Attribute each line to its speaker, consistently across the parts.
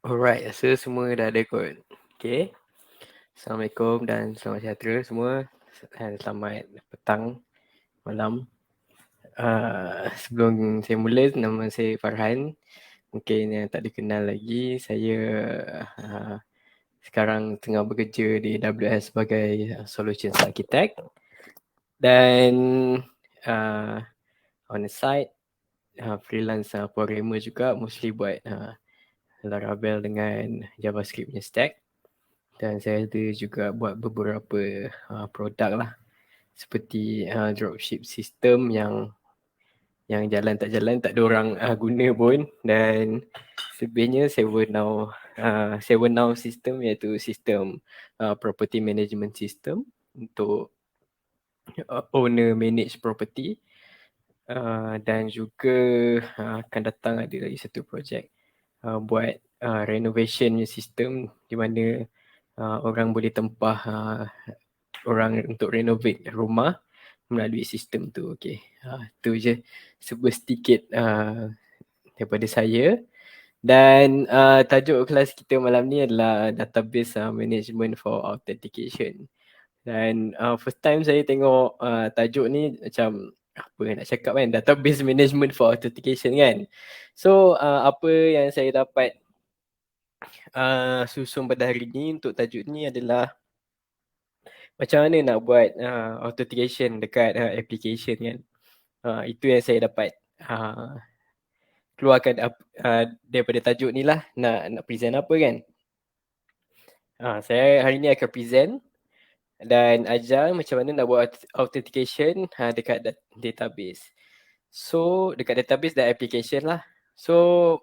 Speaker 1: Alright, rasa semua dah ada kot. Okay. Assalamualaikum dan selamat sejahtera semua. Selamat petang, malam. Sebelum saya mula, nama saya Farhan. Mungkin yang tak dikenal lagi, saya sekarang tengah bekerja di AWS sebagai Solutions Architect. Dan on the side, freelance programmer juga, mostly buat Laravel dengan JavaScript punya stack. Dan saya ada juga buat beberapa produk lah, seperti dropship system yang jalan tak ada orang guna pun. Dan selebihnya Seven Now system, iaitu sistem property management system untuk owner manage property. Dan juga akan datang ada lagi satu projek buat renovation system, di mana orang boleh tempah orang untuk renovate rumah melalui sistem tu. Okay. Tu je sedikit daripada saya. Dan tajuk kelas kita malam ni adalah Database Management for Authentication. Dan first time saya tengok tajuk ni, macam apa nak cakap kan, Database Management for Authentication kan. So apa yang saya dapat susun pada hari ni untuk tajuk ni adalah macam mana nak buat authentication dekat application kan. Itu yang saya dapat keluarkan daripada tajuk ni lah, nak present apa kan. Saya hari ni akan present dan ajar macam mana nak buat authentication dekat database. So dekat database dan application lah. So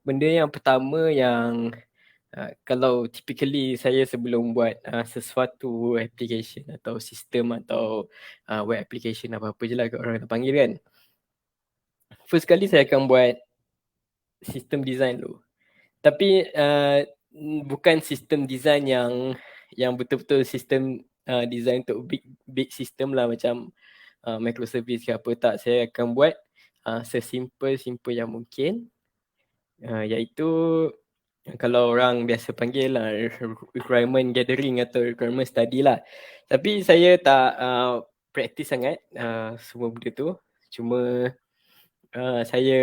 Speaker 1: benda yang pertama yang kalau typically saya sebelum buat sesuatu application atau sistem atau web application, apa-apa je lah orang nak panggil kan, first kali saya akan buat sistem design dulu. Tapi bukan sistem design yang betul-betul sistem design untuk big system lah, macam microservice ke apa. Tak, saya akan buat sesimpel yang mungkin, iaitu kalau orang biasa panggil lah requirement gathering atau requirement study lah. Tapi saya tak practice sangat semua benda tu. Cuma saya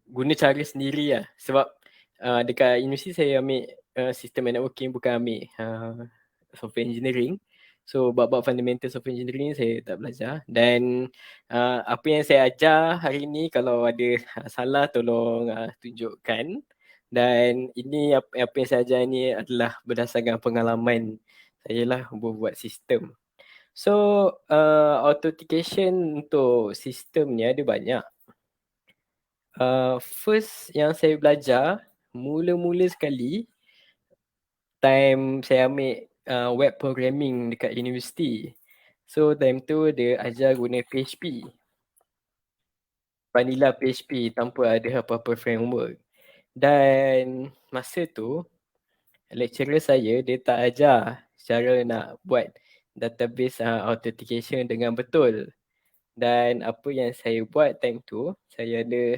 Speaker 1: guna cara sendiri lah. Sebab dekat universiti saya ambil sistem networking, bukan ambil software engineering. So bab-bab fundamental software engineering saya tak belajar. Dan apa yang saya ajar hari ni, kalau ada salah tolong tunjukkan. Dan ini apa yang saya ajar ni adalah berdasarkan pengalaman saya lah buat sistem. So authentication untuk sistem ni ada banyak. First yang saya belajar mula-mula sekali, time saya ambil web programming dekat universiti. So time tu dia ajar guna PHP, vanilla PHP, tanpa ada apa-apa framework. Dan masa tu lecturer saya dia tak ajar cara nak buat database authentication dengan betul. Dan apa yang saya buat time tu, saya ada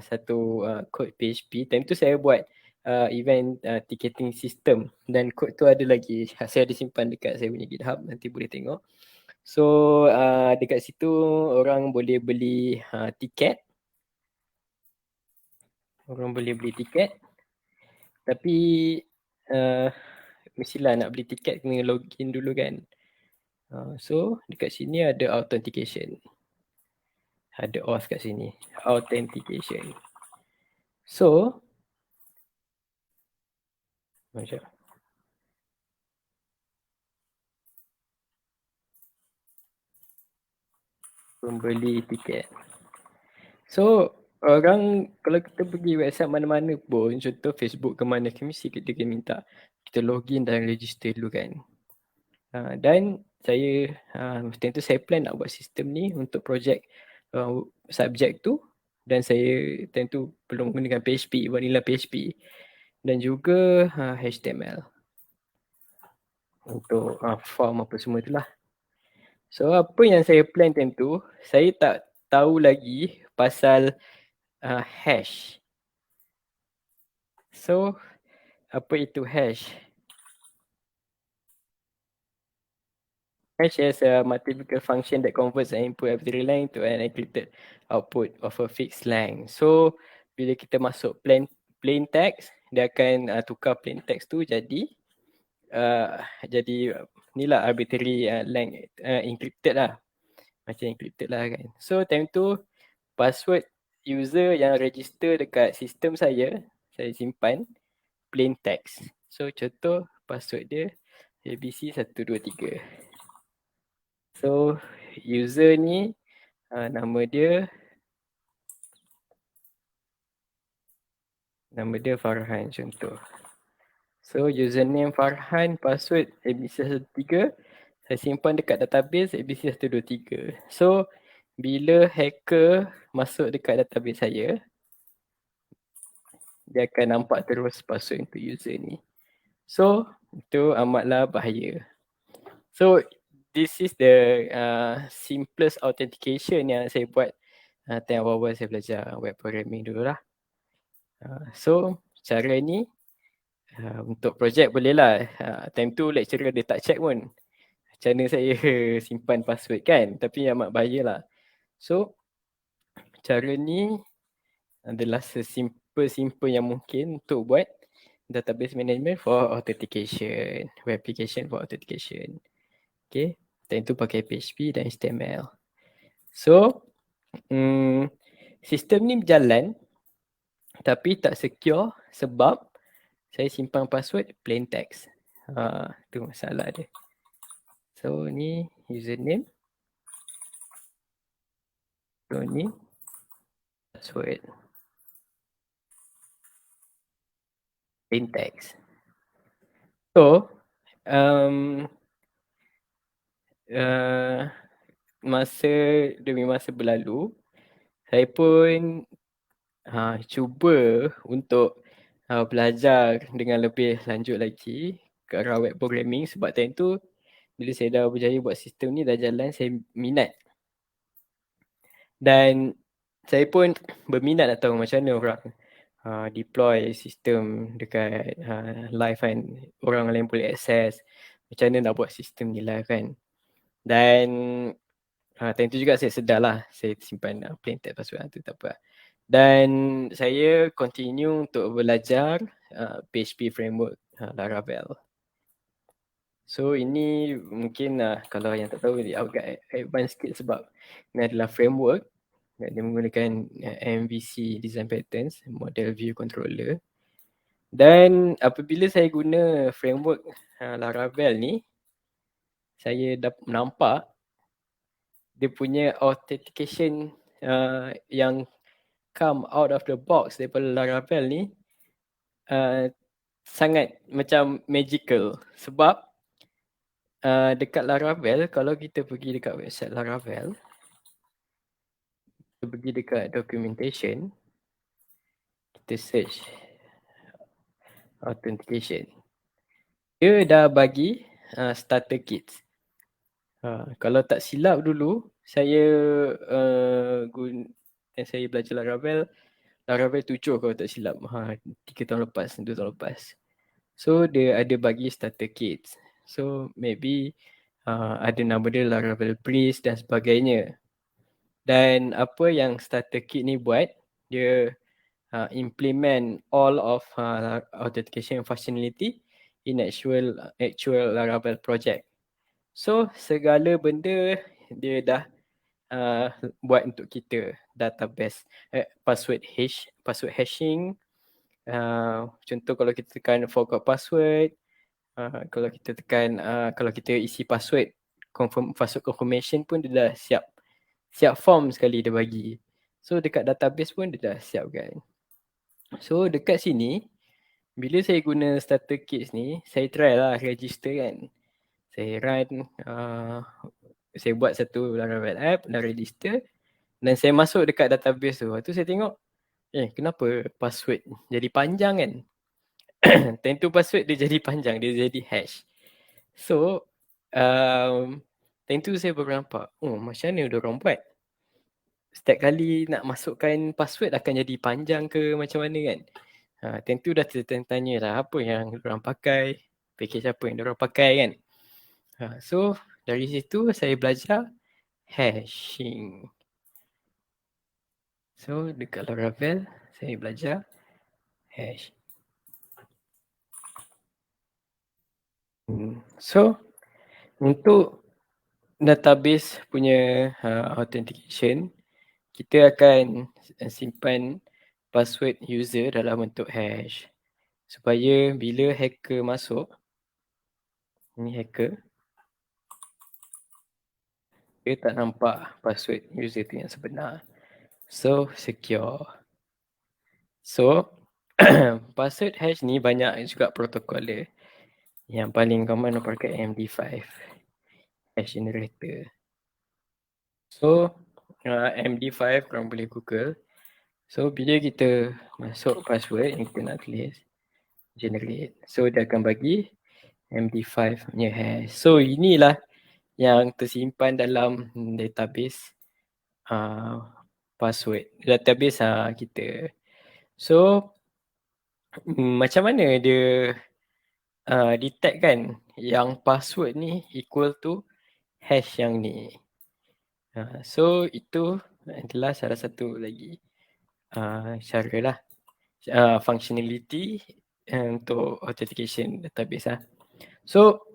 Speaker 1: satu code PHP. Time tu saya buat event ticketing system, dan code tu ada lagi, saya ada simpan dekat saya punya GitHub, nanti boleh tengok. So dekat situ orang boleh beli tiket. Orang boleh beli tiket, tapi mestilah nak beli tiket kena login dulu kan. So dekat sini ada authentication, ada auth kat sini, authentication. So macam pembeli tiket. So orang, kalau kita pergi website mana-mana pun, contoh Facebook ke mana, mesti kita kena minta kita login dan register dulu kan. Dan saya time tu saya plan nak buat sistem ni untuk projek subjek tu. Dan saya time tu belum menggunakan PHP, vanilla PHP, dan juga HTML untuk form apa semua tu lah. So apa yang saya plan time tu, saya tak tahu lagi pasal hash. So, apa itu hash? Hash is a mathematical function that converts an input arbitrary length to an encrypted output of a fixed length. So, bila kita masuk plain text, dia akan tukar plain text tu jadi ni lah arbitrary length encrypted lah. Macam encrypted lah kan. So, time tu password user yang register dekat sistem saya simpan plain text. So, contoh password dia ABC123. So, user ni nama dia Farhan contoh. So, username Farhan, password ABC123. Saya simpan dekat database ABC123. So, bila hacker masuk dekat database saya, dia akan nampak terus password untuk user ni. So, itu amatlah bahaya. So, this is the simplest authentication yang saya buat time awal-awal saya belajar web programming dulu lah. So, cara ni untuk projek boleh lah. Time tu lecturer dia tak check pun macam mana saya simpan password kan. Tapi amat bahaya lah. So, cara ni adalah sesimple yang mungkin untuk buat database management for authentication. Web application for authentication. Okay. Time tu pakai PHP dan HTML. So, sistem ni berjalan tapi tak secure sebab saya simpan password plain text. Tu masalah dia. So, ni username. So, ni password. Plain text. So, masa demi masa berlalu, saya pun cuba untuk belajar dengan lebih lanjut lagi ke arah web programming sebab time tu bila saya dah berjaya buat sistem ni dah jalan, saya minat. Dan saya pun berminat nak tahu macam mana orang deploy sistem dekat live kan. Orang lain boleh access. Macam mana nak buat sistem ni lah kan. Dan time tu juga saya sedar lah. Saya simpan plain text password tu tak apa. Dan saya continue untuk belajar PHP framework Laravel. So ini mungkin kalau yang tak tahu dia agak advanced sikit sebab ini adalah framework. Dia menggunakan MVC Design Patterns, Model View Controller. Dan apabila saya guna framework Laravel ni, saya nampak dia punya authentication yang come out of the box daripada Laravel ni sangat macam magical. Sebab dekat Laravel, kalau kita pergi dekat website Laravel, kita pergi dekat documentation, kita search authentication. Dia dah bagi starter kits. Kalau tak silap dulu, saya saya belajar Laravel 7 kalau tak silap. 3 tahun lepas, 2 tahun lepas. So, dia ada bagi starter kits. So, maybe ada nama dia Laravel Breeze dan sebagainya. Dan apa yang starter kit ni buat, dia implement all of authentication functionality in actual Laravel project. So, segala benda dia dah buat untuk kita. Database, password hashing. Contoh kalau kita tekan forgot password, kalau kita tekan, kalau kita isi password confirmation pun dia dah siap form sekali dia bagi. So dekat database pun dia dah siap kan. So dekat sini, bila saya guna starter kits ni, saya try lah register kan. Saya run, saya buat satu Laravel app, dah register. Dan saya masuk dekat database tu. Lepas tu saya tengok, kenapa password jadi panjang kan. Time tu password dia jadi panjang, dia jadi hash. So, time tu saya baru nampak, macam mana diorang buat. Setiap kali nak masukkan password akan jadi panjang ke macam mana kan. Tentu dah tertanya lah apa yang diorang pakai, package apa yang diorang pakai kan. So dari situ saya belajar hashing. So dekat Laravel saya belajar hash. So untuk database punya authentication, kita akan simpan password user dalam bentuk hash supaya bila hacker masuk, ni hacker, dia tak nampak password user tu yang sebenar. So secure. So password hash ni banyak juga protokol dia. Yang paling common pakai MD5 hash generator. So MD5 korang boleh google. So bila kita masuk password yang kita nak tulis, generate. So dia akan bagi MD5 punya hash. So inilah yang tersimpan dalam database password. Database kita. So macam mana dia detect kan yang password ni equal to hash yang ni. So itu adalah salah satu lagi cara lah. Functionality untuk authentication database lah. So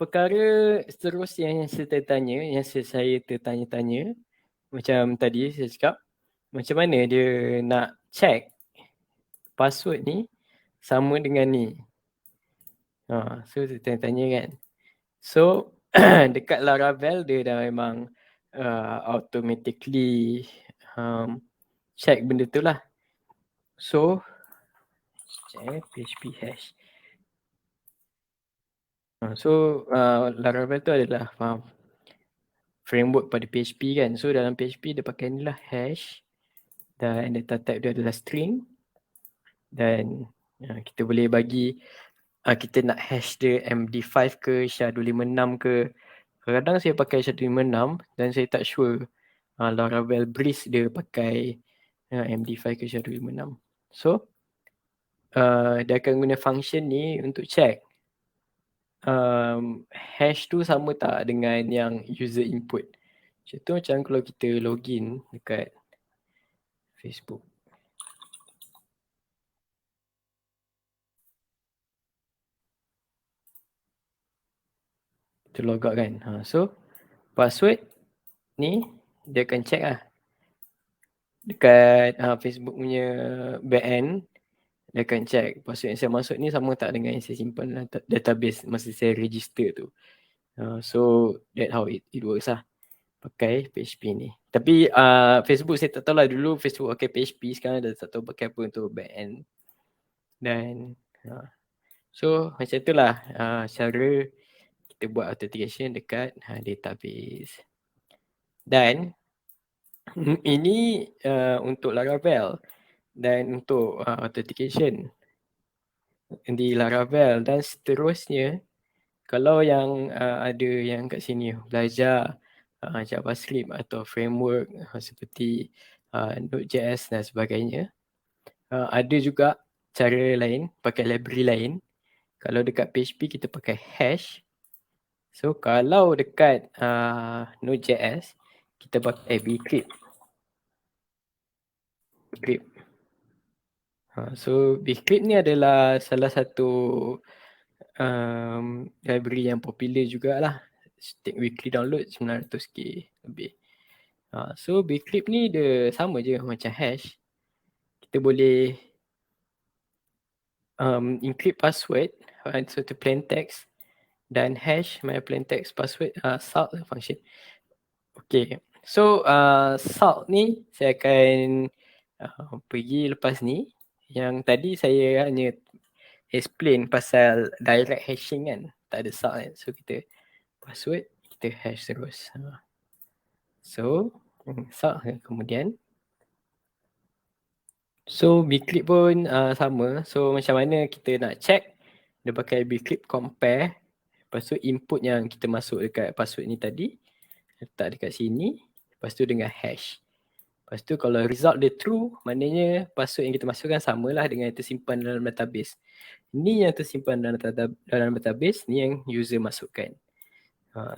Speaker 1: perkara seterusnya yang saya tertanya, yang saya tertanya-tanya, macam tadi saya cakap, macam mana dia nak check password ni sama dengan ni. So saya tanya-tanya kan. So dekat Laravel dia dah memang automatically check benda tu lah. So PHP hash. So Laravel tu adalah framework pada PHP kan. So dalam PHP dia pakai ni lah hash dan data type dia adalah string dan kita boleh bagi kita nak hash dia MD5 ke SHA-256 ke. Kadang-kadang saya pakai SHA-256 dan saya tak sure Laravel Breeze dia pakai MD5 ke SHA-256. So dia akan guna function ni untuk check hash tu sama tak dengan yang user input. Contoh macam kalau kita login dekat Facebook. Kita log out kan. So password ni dia akan check lah. Dekat Facebook punya backend, dia akan check password yang saya masuk ni sama tak dengan yang saya simpan dalam database masa saya register tu. So that's how it works lah. Pakai PHP ni. Tapi Facebook saya tak tahu lah, dulu Facebook pakai PHP, sekarang dah tak tahu pakai apa untuk backend. Dan so macam itulah cara kita buat authentication dekat database. Dan ini untuk Laravel dan untuk authentication di Laravel. Dan seterusnya kalau yang ada yang kat sini belajar JavaScript atau framework seperti Node.js dan sebagainya, ada juga cara lain, pakai library lain. Kalau dekat PHP kita pakai hash. So kalau dekat Node.js kita pakai bcrypt. So bcrypt ni adalah salah satu library yang popular jugalah. Setiap weekly download 900k lebih. So bcrypt ni dia sama je macam hash. Kita boleh encrypt password satu plain text dan hash my plain text password salt function. Okay. So salt ni saya akan pergi lepas ni. Yang tadi saya hanya explain pasal direct hashing kan. Tak ada salt kan. So kita password, kita hash terus. So salt kemudian. So bcrypt pun sama. So macam mana kita nak check. Dia pakai bcrypt compare. Lepas tu input yang kita masuk dekat password ni tadi, letak dekat sini. Lepas tu dengan hash. Lepas tu kalau result dia true, maknanya password yang kita masukkan samalah dengan yang tersimpan dalam database. Ni yang tersimpan dalam database, ni yang user masukkan.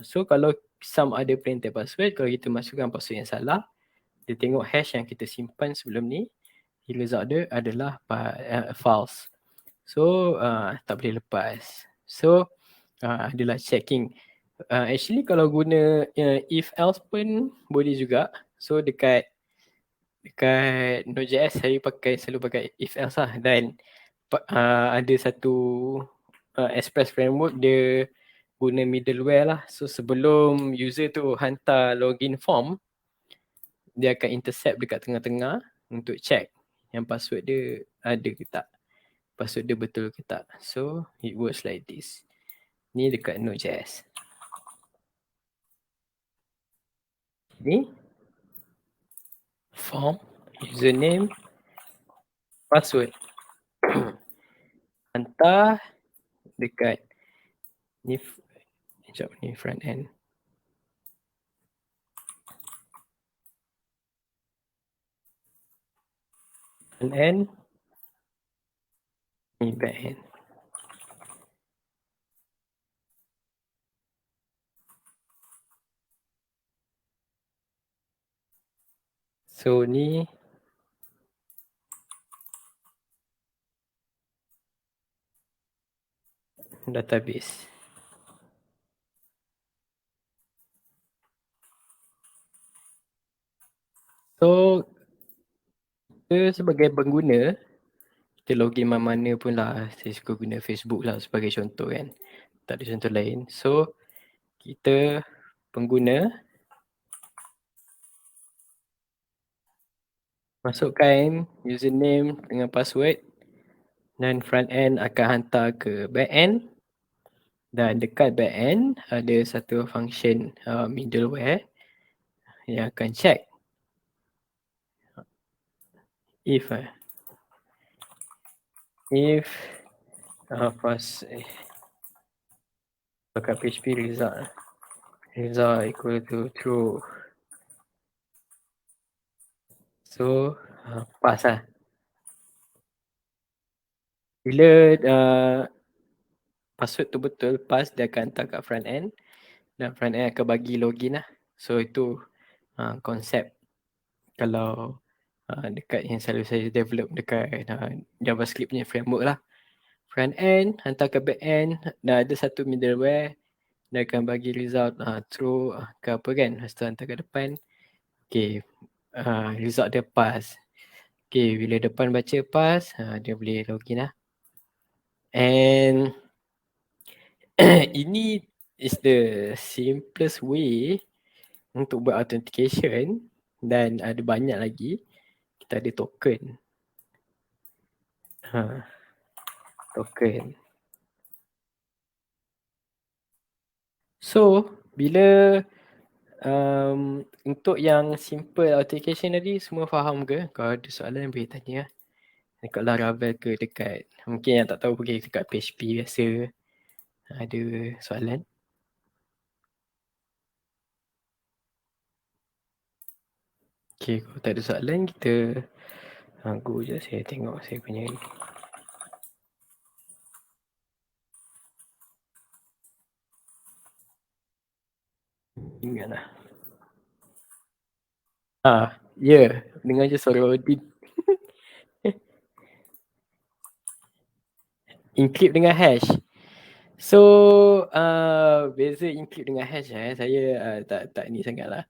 Speaker 1: So kalau some ada plain text password, kalau kita masukkan password yang salah, dia tengok hash yang kita simpan sebelum ni, result dia adalah false. So tak boleh lepas. So adalah checking. Actually kalau guna if else pun boleh juga. So dekat Node.js saya selalu pakai if else lah. Dan ada satu Express framework dia guna middleware lah. So sebelum user tu hantar login form, dia akan intercept dekat tengah-tengah untuk check yang password dia ada ke tak. Password dia betul ke tak. So it works like this. Ni dekat Node.js. Ni form, username, password. Hantar dekat ni, sekejap ni front end. Front end, ni back end. So ni database. So kita sebagai pengguna, kita login mana-mana pun lah. Saya suka guna Facebook lah sebagai contoh kan. Tak ada contoh lain. So kita pengguna masukkan username dengan password dan front end akan hantar ke back end. Dan dekat back end ada satu function middleware yang akan check if pakai PHP result equal to true. So pass lah. Bila password tu betul, pass, dia akan hantar kat front end dan front end akan bagi login lah. So itu konsep kalau dekat yang selalu saya develop dekat JavaScript punya framework lah. Front end hantar ke back end dan ada satu middleware, dia akan bagi result true ke apa kan. Lepas tu hantar ke depan. Okay, result dia pass. Okay, bila depan baca pass, dia boleh login lah. And ini is the simplest way untuk buat authentication. Dan ada banyak lagi. Kita ada token. Token. So, bila untuk yang simple authentication tadi, semua faham ke? Kalau ada soalan boleh tanya. Dekat Laravel ke dekat, mungkin yang tak tahu pergi dekat PHP biasa. Ada soalan? Okay, kalau tak ada soalan, kita go je. Saya tengok saya punya ni. Ingatlah. Ya, dengar je suara Odin. Encrypt dengan hash. So, beza encrypt dengan hash saya tak ni sangat lah.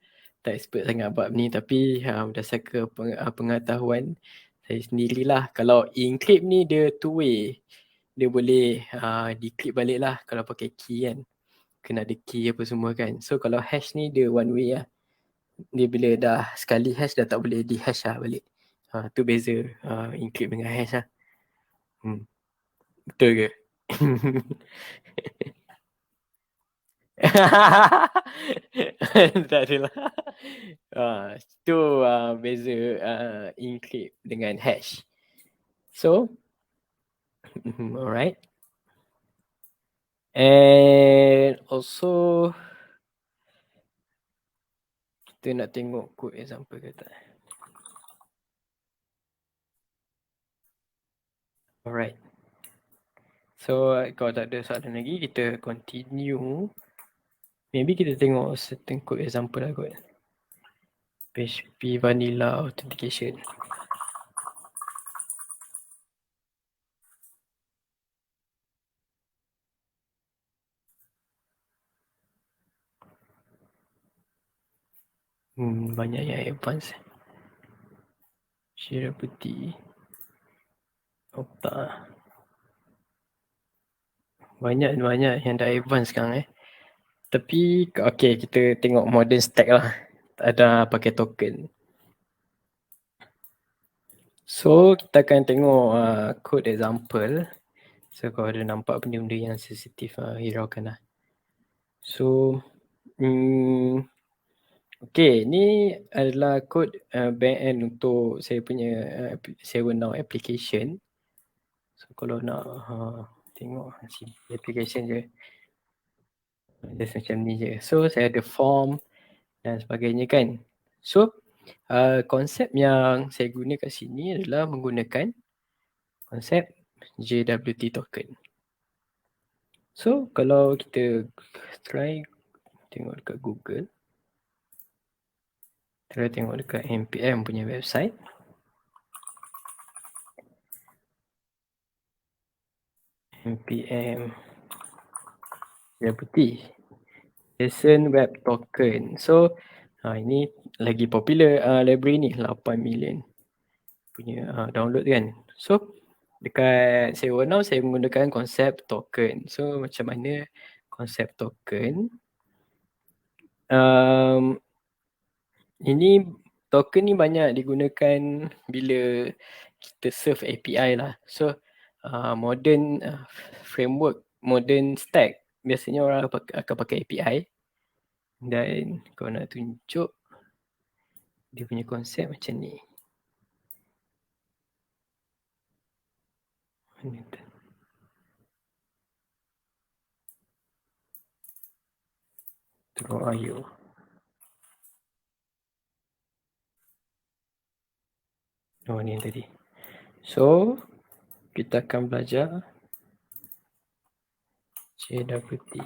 Speaker 1: Tak expert sangat buat ni, tapi berdasarkan pengetahuan saya sendirilah. Kalau encrypt ni dia two way. Dia boleh decrypt balik lah kalau pakai key kan. Kena ada key apa semua kan. So kalau hash ni dia one way lah. Dia bila dah sekali hash dah tak boleh di hash lah balik. Tu beza encrypt dengan hash lah. Betul ke? Tak adalah. Tu beza encrypt dengan hash. So, alright. And also, kita nak tengok code example ke tak. Alright. So kalau tak ada soalan lagi, kita continue. Maybe kita tengok certain code example lah kot. PHP Vanilla Authentication. Banyak yang advance. Syirah putih. Okta. Banyak yang dah advance sekarang Tapi okay, kita tengok modern stack lah. Tak ada pakai token. So kita akan tengok code example. So kalau ada nampak benda-benda yang sensitif, hiraukan lah. So okay, ni adalah code backend untuk saya punya 7now application. So kalau nak tengok application je, just macam ni je. So saya ada form dan sebagainya kan. So konsep yang saya guna kat sini adalah menggunakan konsep JWT token. So kalau kita try tengok dekat Google, try tengok dekat NPM punya website, NPM JWT JSON Web Token. So ini lagi popular library ni, 8 million punya download kan. So dekat SewaNow saya menggunakan konsep token. So macam mana konsep token? Ini token ni banyak digunakan bila kita serve API lah. So modern framework, modern stack, biasanya orang akan pakai API. Dan kalau nak tunjuk dia punya konsep macam ni. Draw.io. Oh ni tadi. So kita akan belajar JWT,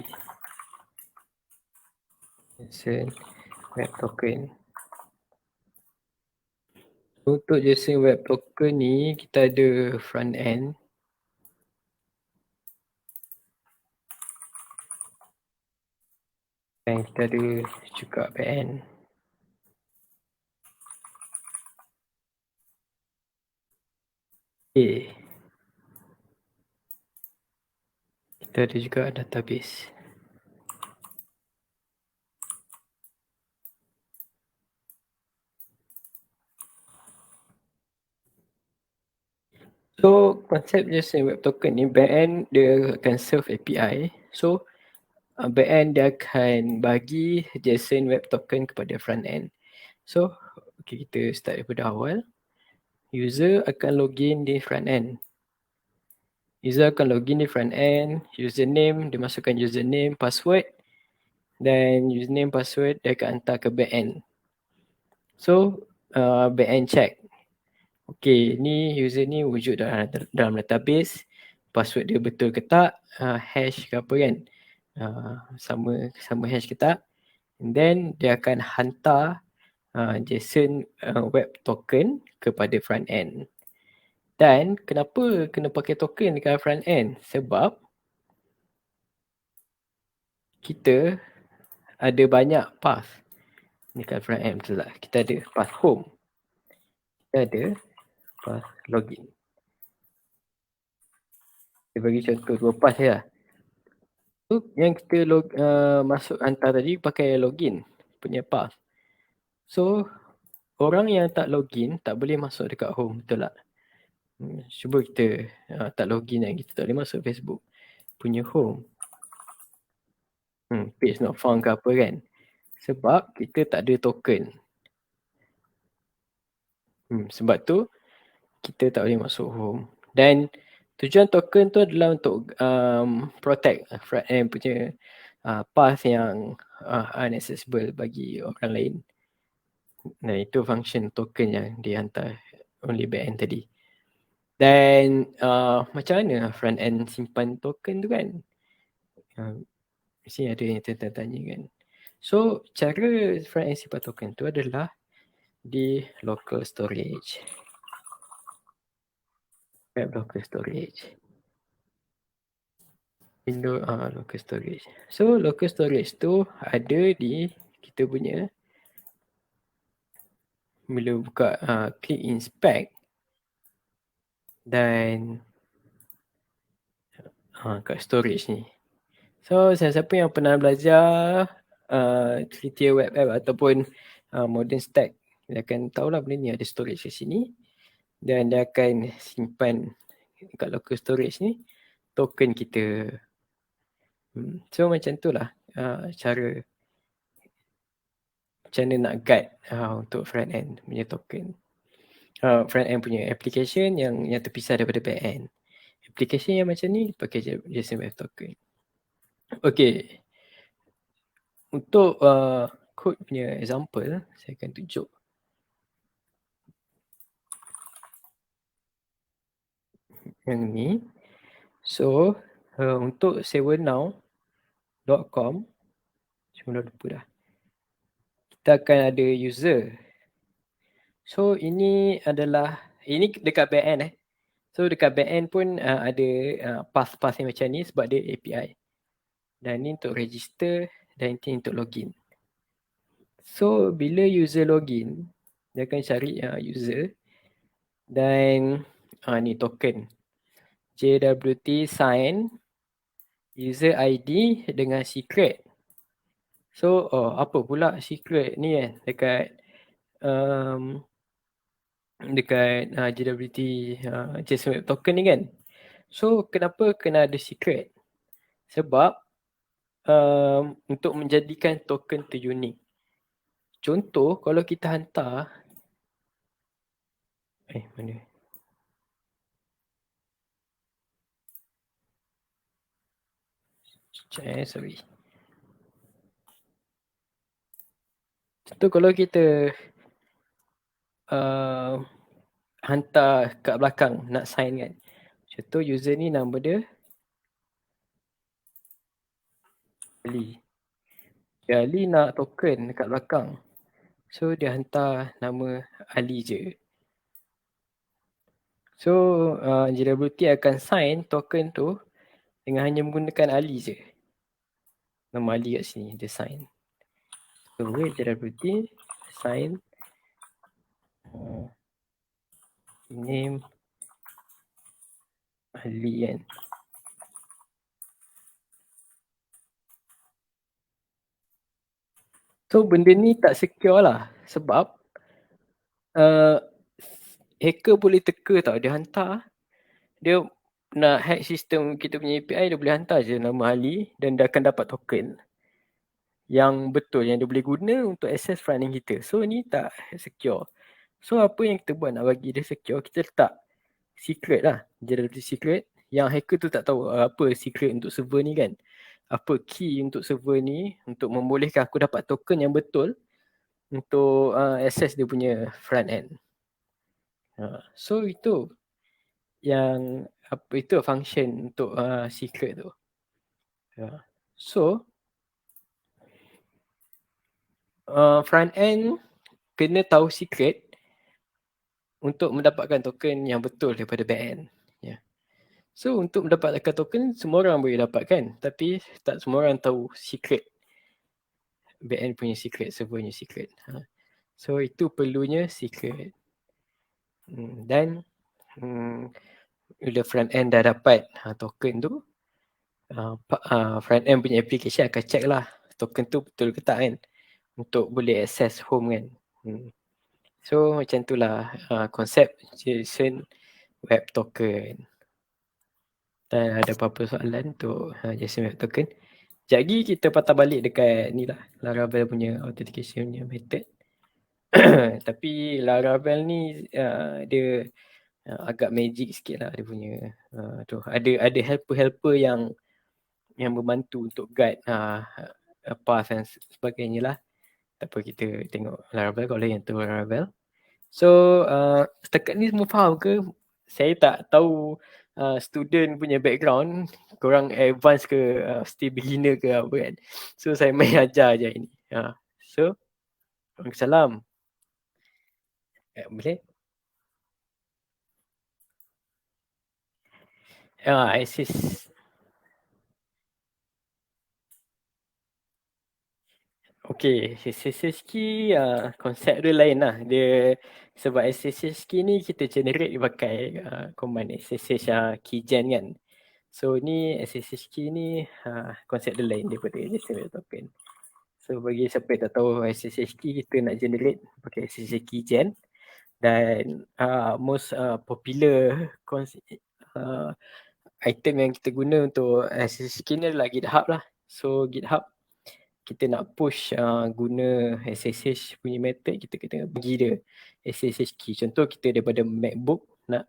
Speaker 1: JSON Web Token. Untuk JSON Web Token ni kita ada front end. Dan kita ada juga back end. Okay. Kita ada juga database. So konsep JSON Web Token ni, backend dia akan serve API. So backend dia akan bagi JSON Web Token kepada front end. So okay, kita start daripada awal. User akan login di front end. User akan login di front end, username, dia masukkan username, password, dan username, password dia akan hantar ke back end. So back end check. Okay, ni user ni wujud dalam database, password dia betul ke tak, hash ke apa kan, sama hash ke tak. And then dia akan hantar JSON web token kepada front end. Dan kenapa kena pakai token dekat front end? Sebab kita ada banyak path dekat front end, betul tak? Kita ada path home, kita ada path login. Saya bagi contoh 2 path je lah. So yang kita masuk hantar tadi pakai login punya path. So orang yang tak login tak boleh masuk dekat home, betul tak? Cuba kita tak login kan, kita tak boleh masuk Facebook punya home. Page not found ke apa kan. Sebab kita tak ada token. Sebab tu kita tak boleh masuk home. Dan tujuan token tu adalah untuk protect front end punya path yang unaccessible bagi orang lain. Nah itu function token yang dihantar only backend tadi. Dan macam mana front end simpan token tu kan? Mesti ada yang tanya kan. So cara front end simpan token tu adalah di local storage. Web local storage. Windows local storage. So local storage tu ada di kita punya, bila buka klik inspect dan kat storage ni. So siapa yang pernah belajar Three-tier web app ataupun modern stack, dia akan tahulah benda ni ada storage kat sini dan dia akan simpan kat local storage ni token kita. So macam tu lah cara macam mana nak guide untuk front end punya token. Front end punya application yang terpisah daripada back end. Application yang macam ni pakai JSON Web Token. Okay. Untuk code punya example, saya akan tunjuk. Yang ni. So, untuk savernow.com, cuma lupa dah. Kita akan ada user. So, ini dekat back end So, dekat back end pun ada path-path yang macam ni sebab dia API. Dan ni untuk register dan ini untuk login. So, bila user login, dia akan cari user dan ni token. JWT sign user ID dengan secret. So, apa pula secret ni kan dekat JWT JSON Web Token ni kan. So, kenapa kena ada secret? Sebab untuk menjadikan token tu unik. Contoh, kalau kita hantar mana? Sorry. Contoh, kalau kita hantar kat belakang nak sign kan. Contoh user ni nama dia Ali. Ali nak token dekat belakang. So dia hantar nama Ali je. So JWT akan sign token tu dengan hanya menggunakan Ali je. Nama Ali kat sini dia sign. So JWT sign name Ali kan. So benda ni tak secure lah sebab hacker boleh teka tau, dia hantar, dia nak hack sistem kita punya API, dia boleh hantar je nama Ali dan dia akan dapat token yang betul, yang dia boleh guna untuk access front end kita. So ni tak secure. So apa yang kita buat nak bagi dia secure, kita letak secret lah, JWT secret, yang hacker tu tak tahu apa secret untuk server ni kan. Apa key untuk server ni untuk membolehkan aku dapat token yang betul untuk access dia punya front end. So itu yang itu function untuk secret tu. So front end kena tahu secret untuk mendapatkan token yang betul daripada back end. So untuk mendapatkan token semua orang boleh dapatkan, tapi tak semua orang tahu secret, back end punya secret, server punya secret. So itu perlunya secret. Dan bila front end dah dapat token tu, front end punya application akan check lah token tu betul ke tak kan, untuk boleh access home kan. So macam tu lah konsep JSON Web Token. Dan ada apa-apa soalan untuk JSON Web Token? Sekejap lagi kita patah balik dekat ni lah, Laravel punya authentication punya method. Tapi Laravel ni dia agak magic sikit lah dia punya. Ada helper-helper yang membantu untuk guide path dan sebagainya lah. Tak apa, kita tengok Laravel kalau yang tu Laravel. So setakat ni semua faham ke saya tak tahu student punya background, korang advance ke still beginner ke apa kan. So saya main ajar je ini. So, Waalaikumsalam. Boleh? Assist. Okay, SSH key konsep dia lain lah. Dia sebab SSH key ni kita generate pakai command SSH keygen kan. So ni SSH key ni konsep dia lain daripada SSH token. So bagi siapa yang tak tahu SSH key, kita nak generate pakai SSH keygen. Dan most popular item yang kita guna untuk SSH key ni adalah GitHub lah. So GitHub kita nak push guna SSH punya method, kita kena bagi dia SSH key. Contoh kita daripada MacBook nak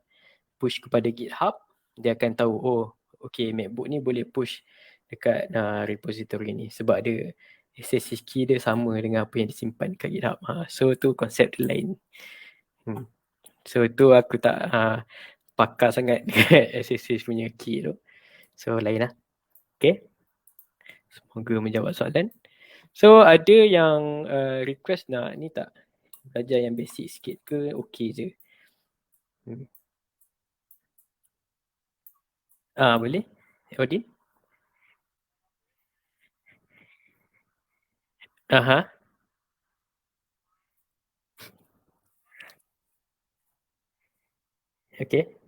Speaker 1: push kepada GitHub, dia akan tahu okay, MacBook ni boleh push dekat repository ni sebab dia SSH key dia sama dengan apa yang disimpan dekat GitHub. So tu konsep dia lain. So tu aku tak pakar sangat dekat SSH punya key tu. So lain lah. Okay. Semoga menjawab soalan. So ada yang request nak ni tak? Belajar yang basic sikit ke okey je? Boleh? Odin? Aha. Okay.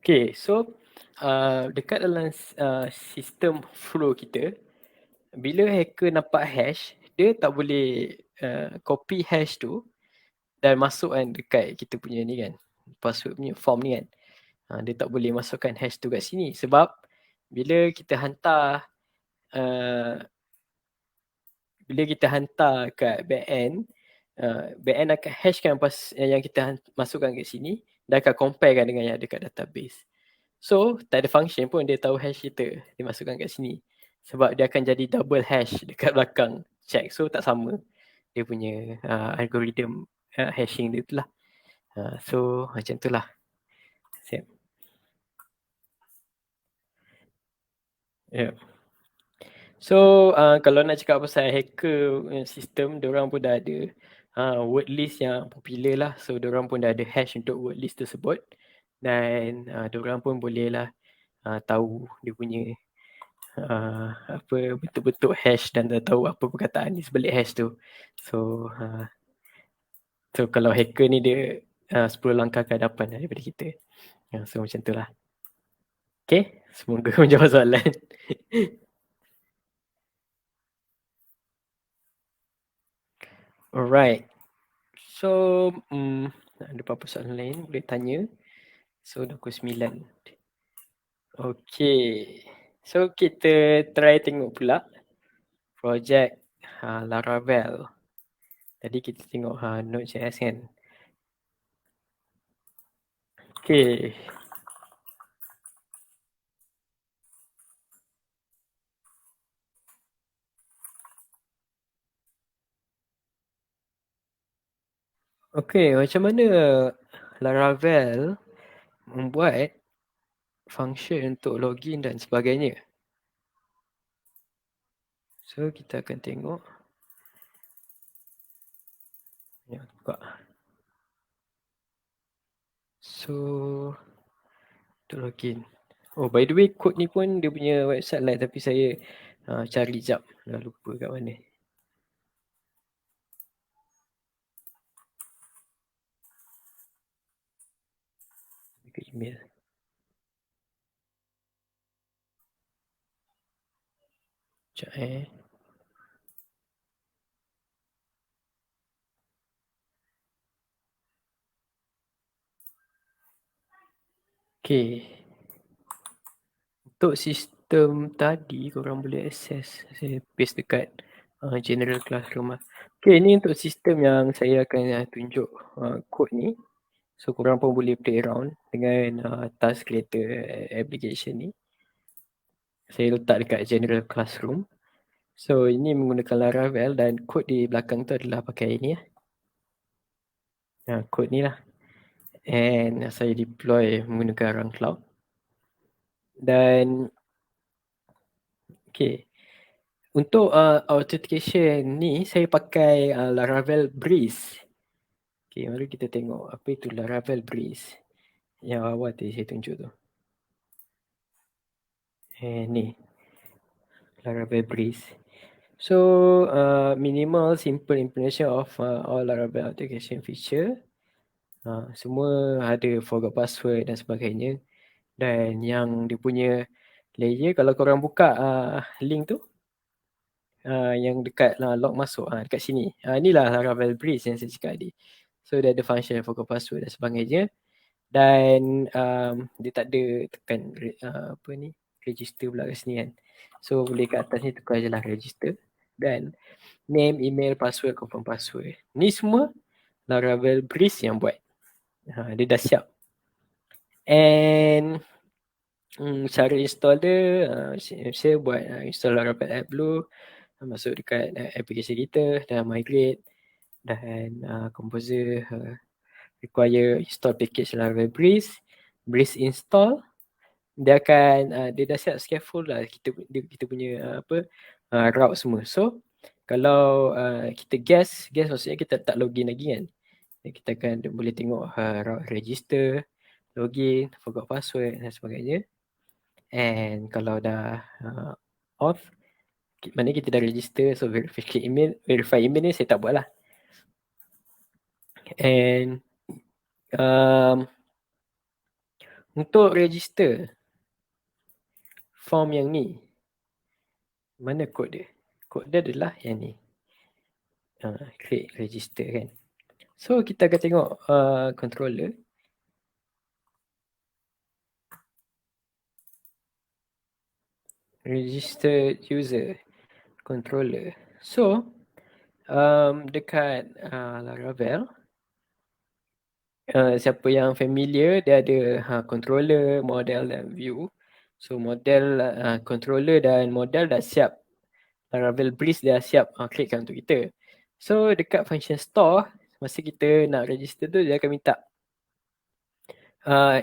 Speaker 1: Okay, so dekat dalam sistem flow kita, bila hacker nampak hash, dia tak boleh copy hash tu dan masukkan dekat kita punya ni kan, password punya form ni kan. Dia tak boleh masukkan hash tu kat sini sebab bila kita hantar kat backend, backend akan hashkan yang kita masukkan kat sini dan akan comparekan dengan yang ada kat database. So, tak ada function pun dia tahu hash kita, dia masukkan kat sini. Sebab dia akan jadi double hash dekat belakang check. So, tak sama dia punya algorithm hashing dia tu lah. So, macam tu lah. Siap. Yeah. So, kalau nak cakap pasal hacker sistem, diorang pun dah ada word list yang popular lah. So, diorang pun dah ada hash untuk word list tersebut. Dan diorang pun boleh lah tahu dia punya apa betul-betul hash dan dah tahu apa perkataan di sebalik hash tu. So kalau hacker ni dia 10 langkah ke hadapan daripada kita. So macam tu lah. Okay, semoga menjawab soalan. Alright. So ada apa-apa soalan lain boleh tanya. So dah pukul 9. Okay. So kita try tengok pula projek Laravel. Tadi kita tengok Node.js kan. Okay. Okay, macam mana Laravel membuat function untuk login dan sebagainya. So, kita akan tengok. Ya, buka. So, untuk login. Oh, by the way, kod ni pun dia punya website lah. Tapi saya cari jap. Dah lupa kat mana. Ke email. Sekejap Okay. Untuk sistem tadi, korang boleh access. Saya paste dekat general classroom lah. Okay, ni untuk sistem yang saya akan tunjuk kod ni. So, korang pun boleh play around dengan task creator application ni. Saya letak dekat general classroom. So ini menggunakan Laravel dan kod di belakang tu adalah pakai ini kod ni lah. And saya deploy menggunakan run cloud. Dan okay. Untuk authentication ni saya pakai Laravel Breeze. Okay, mari kita tengok apa itu Laravel Breeze. Yang awal tadi saya tunjuk tu. Ni Laravel Breeze. So minimal simple implementation of all Laravel authentication feature. Semua ada forgot password dan sebagainya. Dan yang dia punya layer, kalau korang buka link tu, yang dekat log masuk, dekat sini. Inilah Laravel Breeze yang saya cakap tadi. So dia ada function forgot password dan sebagainya. Dan dia tak ada tekan register pula kat sini kan. So boleh kat atas ni tukar je lah register. Dan name, email, password, confirm password. Ni semua Laravel Breeze yang buat. Dia dah siap. And cara install dia, saya buat install Laravel app dulu. Masuk dekat aplikasi kita, dan migrate. Dan Composer require install package Laravel Breeze. Breeze install. Dia akan, dia dah siap scaffold lah kita punya route semua. So kalau kita guess maksudnya kita tak login lagi kan. Kita akan boleh tengok route register, login, forgot password dan sebagainya. And kalau dah off, maknanya kita dah register. So verify email ni saya tak buat lah. And untuk register form yang ni, mana kod dia? Kod dia adalah yang ni. Create register kan. So kita akan tengok controller. Register user controller. So dekat Laravel, siapa yang familiar, dia ada controller, model dan view. So model, controller dan model dah siap. Laravel Breeze dah siap createkan untuk kita. So dekat function store, masa kita nak register tu, dia akan minta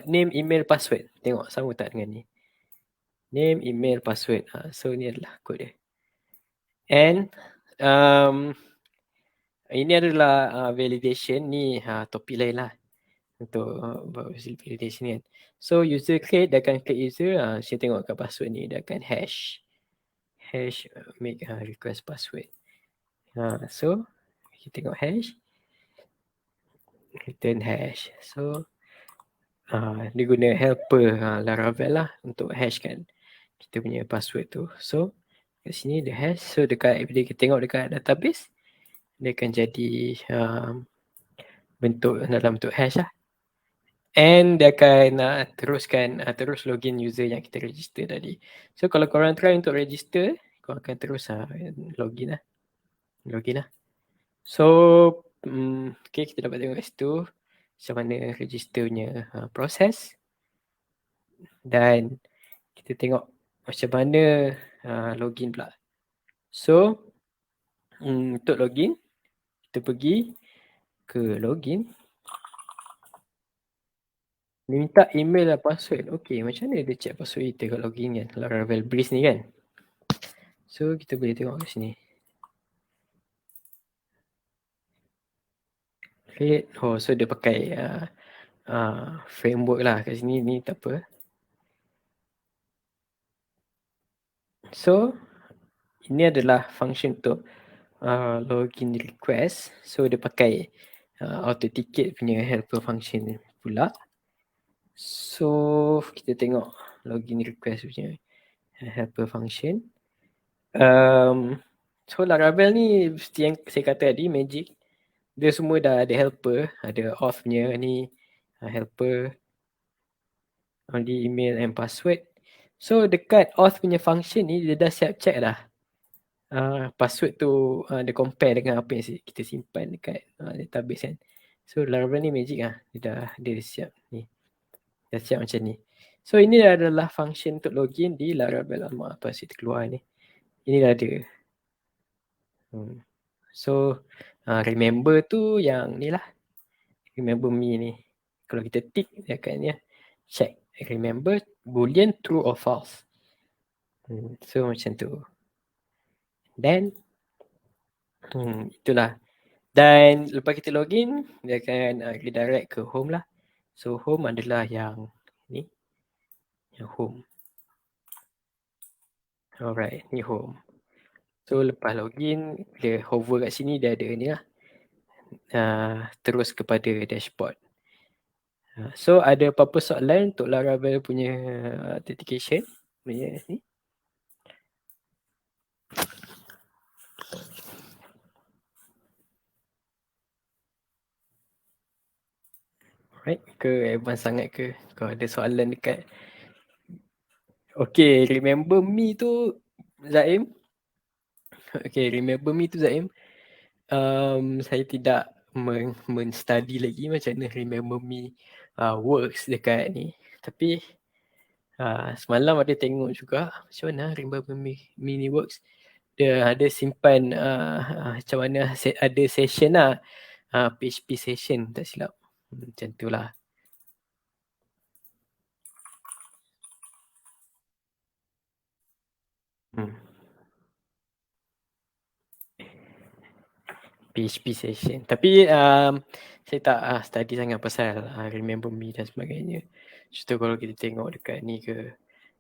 Speaker 1: name, email, password. Tengok sama tak dengan ni. Name, email, password. So ni adalah kod dia. And ini adalah validation. Ni topik lain lah untuk validation ni kan. So user create, dia akan create user. Saya tengok kat password ni, dia akan hash make request password. So kita tengok hash, return hash. So dia guna helper Laravel lah untuk hash kan kita punya password tu. So kat sini dia hash. So dekat, bila kita tengok dekat database, dia akan jadi dalam bentuk hash lah. And dia akan terus login user yang kita register tadi. So kalau korang try untuk register, korang akan terus login lah. So okay, kita dapat tengok kat situ macam mana register punya proses. Dan kita tengok macam mana login pula. So untuk login, kita pergi ke login. Dia minta email dan password. Okay, macam mana dia check password kita kalau login kan? Laravel Breeze ni kan. So kita boleh tengok kat sini. Create. So dia pakai framework lah kat sini. Ni tak apa. So ini adalah function untuk login request. So dia pakai authenticate punya helper function pula. So kita tengok login request punya helper function. So Laravel ni seperti yang saya kata tadi, magic. Dia semua dah ada helper, ada auth punya ni helper, only email and password. So dekat auth punya function ni dia dah siap check dah. Password tu dia compare dengan apa yang kita simpan dekat database kan. So Laravel ni magic lah. Dia siap ni. Dah siap macam ni. So ini adalah function untuk login di Laravel. Apa sih terkeluar ni. Ini dah ada. So remember tu yang ni lah. Remember me ni. Kalau kita tick dia akan ya, check. Remember boolean true or false. So macam tu. Then itulah. Dan lepas kita login, dia akan redirect ke home lah. So home adalah yang ni. Yang home. Alright, ni home. So lepas login, dia hover kat sini, dia ada ni lah. Terus kepada dashboard. So ada apa-apa soalan untuk Laravel punya authentication punya ni? Right, ke advance sangat ke? Kalau ada soalan dekat. Okay, remember me tu Zaim. Okay, remember me tu Zaim. Saya tidak men-study lagi macam mana remember me works dekat ni. Tapi semalam ada tengok juga macam mana remember me ni works. Dia ada simpan macam mana ada session lah. PHP session tak silap. Macam tu lah. PHP session. Tapi saya tak study sangat pasal remember me dan sebagainya. Contoh kalau kita tengok dekat ni ke,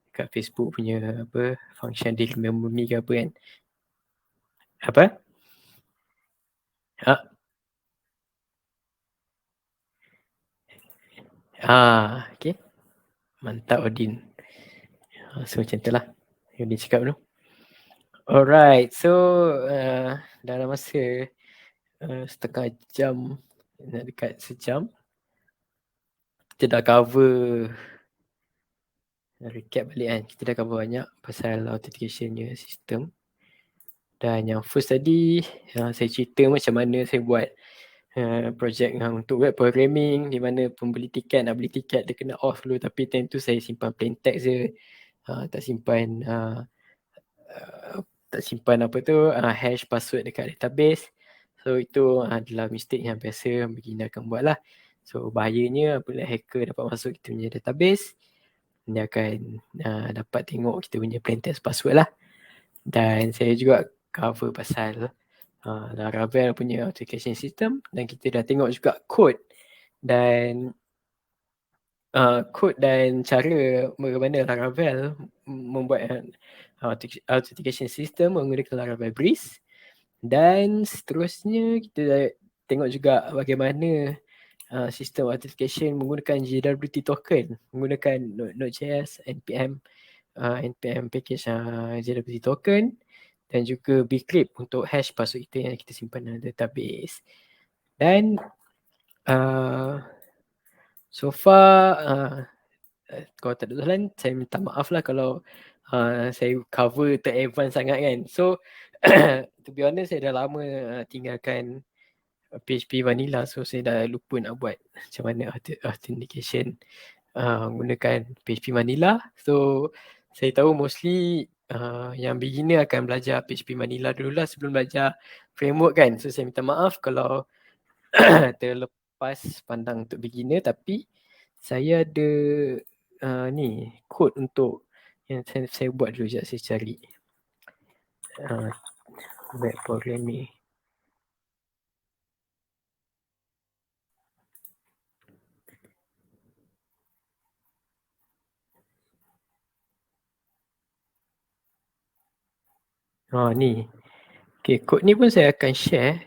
Speaker 1: dekat Facebook punya apa function di remember me ke apa kan. Apa? Okay. Mantap Odin. So macam tu lah. Yang dia cakap tu. Alright. So dalam masa setengah jam, nak dekat sejam, kita dah cover, recap balik kan. Kita dah cover banyak pasal authentication-nya sistem. Dan yang first tadi, saya cerita macam mana saya buat projek untuk web programming, di mana pembeli tiket nak beli tiket dia kena off dulu, tapi time tu saya simpan plain text je. Tak simpan apa tu, hash password dekat database. So itu adalah mistake yang biasa beginner akan buat lah. So bahayanya apabila hacker dapat masuk kita punya database, dia akan dapat tengok kita punya plain text password lah. Dan saya juga cover pasal Laravel punya authentication system, dan kita dah tengok juga code dan cara bagaimana Laravel membuat authentication system menggunakan Laravel Breeze. Dan seterusnya kita dah tengok juga bagaimana sistem authentication menggunakan JWT token, menggunakan Node.js, npm package JWT token, dan juga bcrypt untuk hash password kita yang kita simpan dalam database. Dan so far kalau tak ada soalan, saya minta maaf lah kalau saya cover ter-advance sangat kan. So to be honest, saya dah lama tinggalkan PHP vanilla, so saya dah lupa nak buat macam mana authentication menggunakan PHP vanilla. So saya tahu mostly yang beginner akan belajar PHP vanilla dulu lah sebelum belajar framework kan. So saya minta maaf kalau terlepas pandang untuk beginner, tapi saya ada ni kod untuk yang saya buat dulu. Sekejap saya cari web programming. Ni. Okay, kod ni pun saya akan share.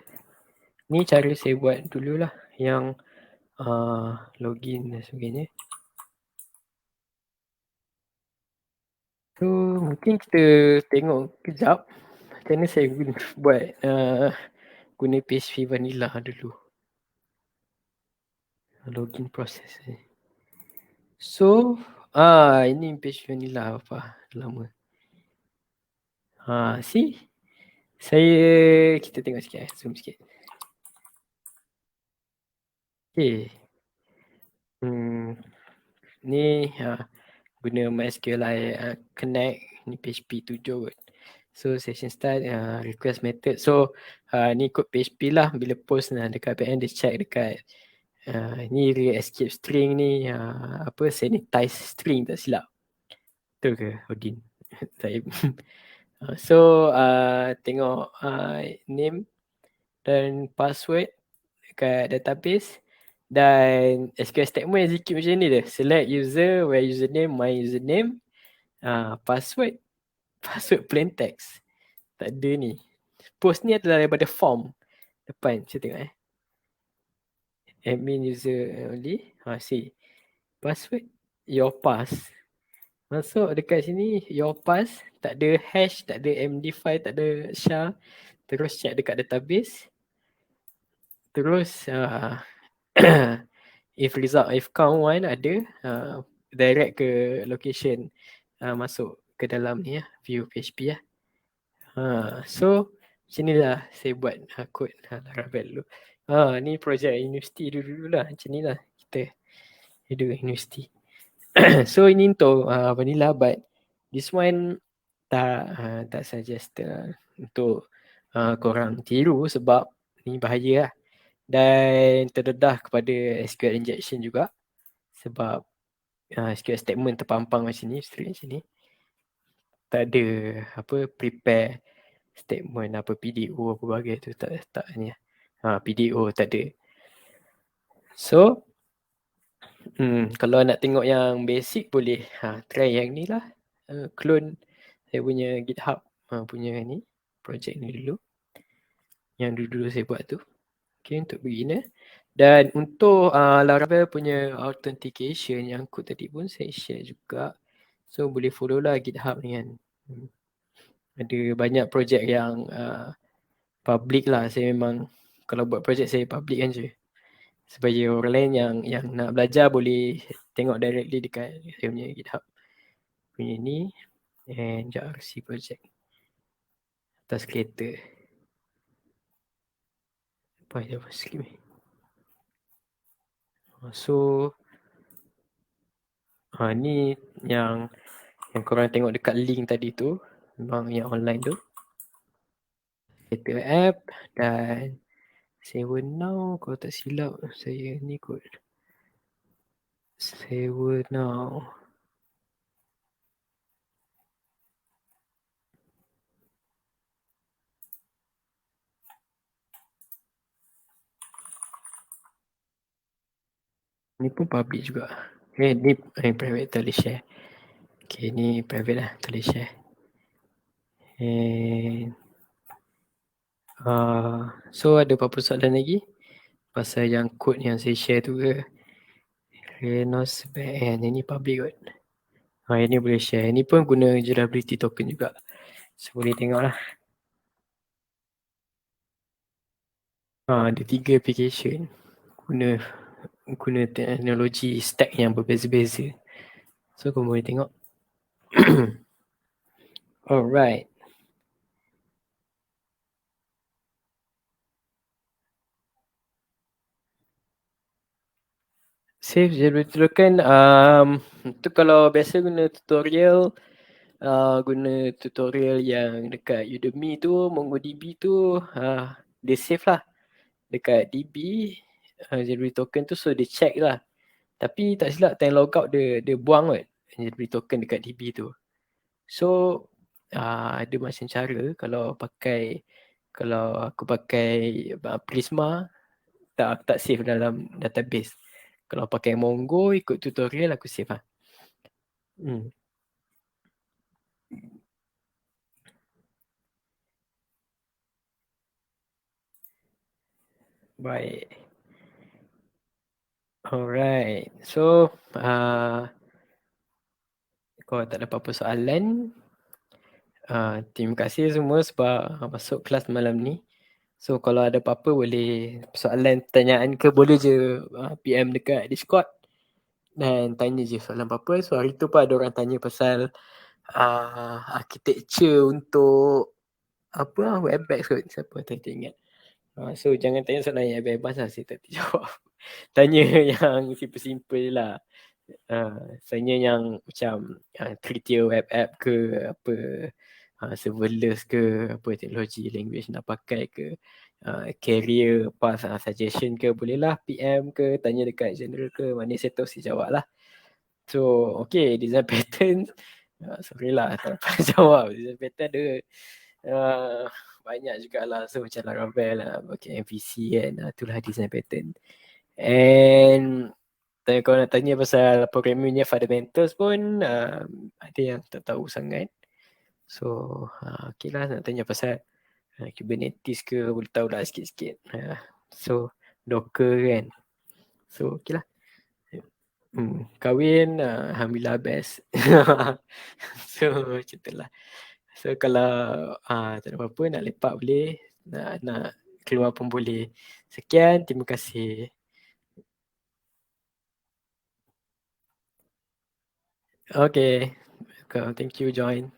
Speaker 1: Ni cara saya buat dululah yang login dan sebagainya. So mungkin kita tengok kejap macam mana saya buat guna PHP vanilla dulu. Login proses ni. So ini PHP vanilla apa lama. See, kita tengok sikit, zoom sikit. Okay. Ni guna MySQLi Connect ni PHP 7 kot. So session start request method. So ni kod PHP lah, bila post dekat backend dia check dekat ni dia escape string ni apa sanitize string tak silap. Betul ke Odin? So tengok name dan password dekat database dan SQL statement execute macam ni dia. Select user, where username, my username, password plain text. Tak ada ni. Post ni adalah daripada form depan. Saya tengok admin user only. See. Password your pass. Masuk dekat sini your pass, tak ada hash, tak ada MD5, tak ada SHA. Terus check dekat database. Terus if count 1 ada, direct ke location, masuk ke dalam ni view PHP . So macam ni lah saya buat kod Laravel dulu. Ni projek universiti dulu lah. Macam ni lah kita hidup universiti. So ini untuk vanilla, but this one tak suggest untuk korang tiru sebab ni bahaya lah. Dan terdedah kepada SQL injection juga sebab SQL statement terpampang macam ni, straight macam ni. Tak ada prepare statement PDO apa bagai tu, tak ni. PDO tak ada. So kalau nak tengok yang basic boleh try yang ni lah. Clone saya punya GitHub punya ni, projek ni dulu. Yang dulu saya buat tu. Okay, untuk beginner. Dan untuk Laravel punya authentication yang kod tadi pun saya share juga. So boleh follow lah GitHub ni kan. Ada banyak projek yang public lah. Saya memang kalau buat projek saya public kan je. Supaya orang lain yang nak belajar boleh tengok directly dekat saya punya GitHub punya ni. And JRC project atas kereta. Apa yang skip ni? So ni yang korang tengok dekat link tadi tu, memang yang online tu. Kereta app dan sewa now kalau tak silap saya ni kot. Sewa now. Ni pun public juga. Ni private, tak boleh share. Okay, ni private lah, tak boleh share. And so ada apa-apa soalan lagi pasal yang kod yang saya share tu ke? Renos backend, ini public kot. Ini boleh share. Ini pun guna durability token juga. So boleh tengok lah. Ada 3 application. Guna teknologi stack yang berbeza-beza. So kau boleh tengok. Alright. Save durability token. Tu kalau biasa guna tutorial. Guna tutorial yang dekat Udemy tu, MongoDB tu, dia save lah dekat DB durability token tu, so dia check lah. Tapi tak silap time logout dia buang kot durability token dekat DB tu. So ada macam cara kalau aku pakai Prisma, tak save dalam database. Kalau pakai Mongo ikut tutorial aku save lah. Baik. Alright. So kalau tak ada apa-apa soalan, terima kasih semua sebab masuk kelas malam ni. So kalau ada apa-apa boleh soalan, pertanyaan ke, boleh je PM dekat Discord dan tanya je soalan apa-apa. So hari tu pun ada orang tanya pasal architecture untuk Webex kot. Siapa tak ingat. So jangan tanya soalan yang bebas lah, saya tak jawab. Tanya yang simple-simple je lah. Misalnya yang macam three-tier web app ke apa, serverless ke apa, teknologi language nak pakai ke, career path suggestion ke, bolehlah PM ke, tanya dekat general ke, mana saya tahu saya jawab lah. So okay, design pattern, sorry lah tak dapat jawab. Design pattern ada uh, banyak jugalah. So macam Laravel lah, pakai MVC kan, itulah design pattern. And kalau nak tanya pasal programmingnya fundamentals pun, ada yang tak tahu sangat. So okay lah, nak tanya pasal Kubernetes ke, boleh tahu lah sikit-sikit. So Docker kan. So okay lah. Kahwin, Alhamdulillah best. So macam tu lah. So kalau tak ada apa-apa, nak lepak boleh, nak keluar pun boleh. Sekian, terima kasih. Okay, welcome. Thank you, join.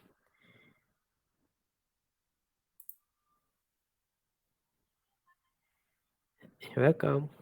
Speaker 1: You're welcome.